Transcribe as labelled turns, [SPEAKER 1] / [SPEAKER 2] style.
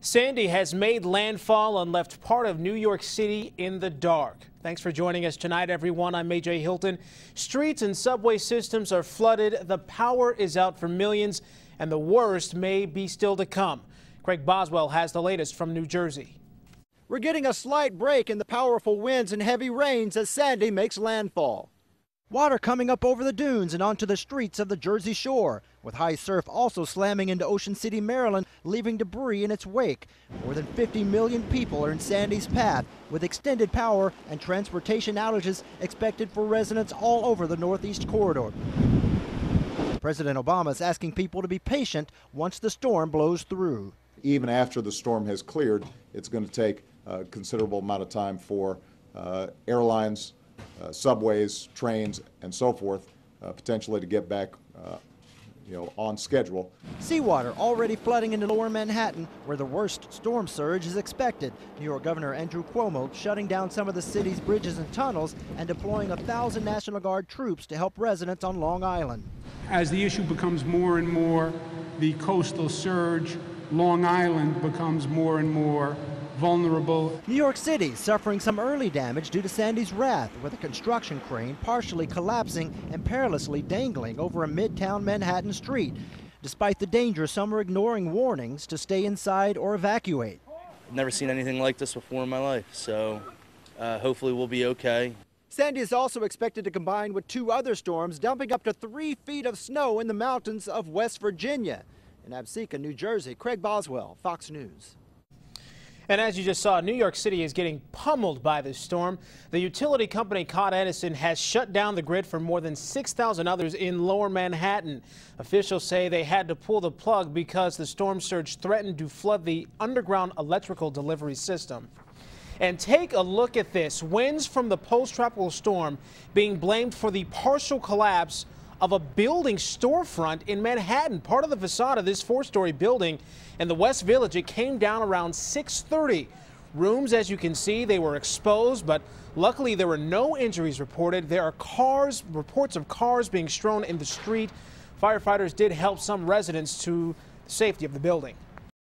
[SPEAKER 1] Sandy has made landfall and left part of New York City in the dark. Thanks for joining us tonight, everyone. I'm AJ Hilton. Streets and subway systems are flooded. The power is out for millions, and the worst may be still to come. Craig Boswell has the latest from New Jersey.
[SPEAKER 2] We're getting a slight break in the powerful winds and heavy rains as Sandy makes landfall. Water coming up over the dunes and onto the streets of the Jersey Shore, with high surf also slamming into Ocean City, Maryland, leaving debris in its wake. More than 50 million people are in Sandy's path, with extended power and transportation outages expected for residents all over the Northeast corridor. President Obama is asking people to be patient once the storm blows through.
[SPEAKER 3] Even after the storm has cleared, it's going to take a considerable amount of time for airlines, subways, trains, and so forth, potentially to get back on schedule.
[SPEAKER 2] Seawater already flooding into lower Manhattan, where the worst storm surge is expected. New York Governor Andrew Cuomo shutting down some of the city's bridges and tunnels and deploying 1,000 National Guard troops to help residents on Long Island.
[SPEAKER 4] As the issue becomes more and more the coastal surge, Long Island becomes more and more vulnerable.
[SPEAKER 2] New York City suffering some early damage due to Sandy's wrath, with a construction crane partially collapsing and perilously dangling over a midtown Manhattan street. Despite the danger, some are ignoring warnings to stay inside or evacuate.
[SPEAKER 5] I've never seen anything like this before in my life, so hopefully we'll be okay.
[SPEAKER 2] Sandy is also expected to combine with 2 other storms, dumping up to 3 feet of snow in the mountains of West Virginia. In Absecon, New Jersey, Craig Boswell, Fox News.
[SPEAKER 1] And as you just saw, New York City is getting pummeled by this storm. The utility company Con Edison has shut down the grid for more than 6,000 others in lower Manhattan. Officials say they had to pull the plug because the storm surge threatened to flood the underground electrical delivery system. And take a look at this. Winds from the post-tropical storm being blamed for the partial collapse of a building storefront in Manhattan. Part of the facade of this 4-story building in the West Village, it came down around 6:30. Rooms, as you can see, they were exposed, but luckily there were no injuries reported. There are reports of cars being strewn in the street. Firefighters did help some residents to the safety of the building.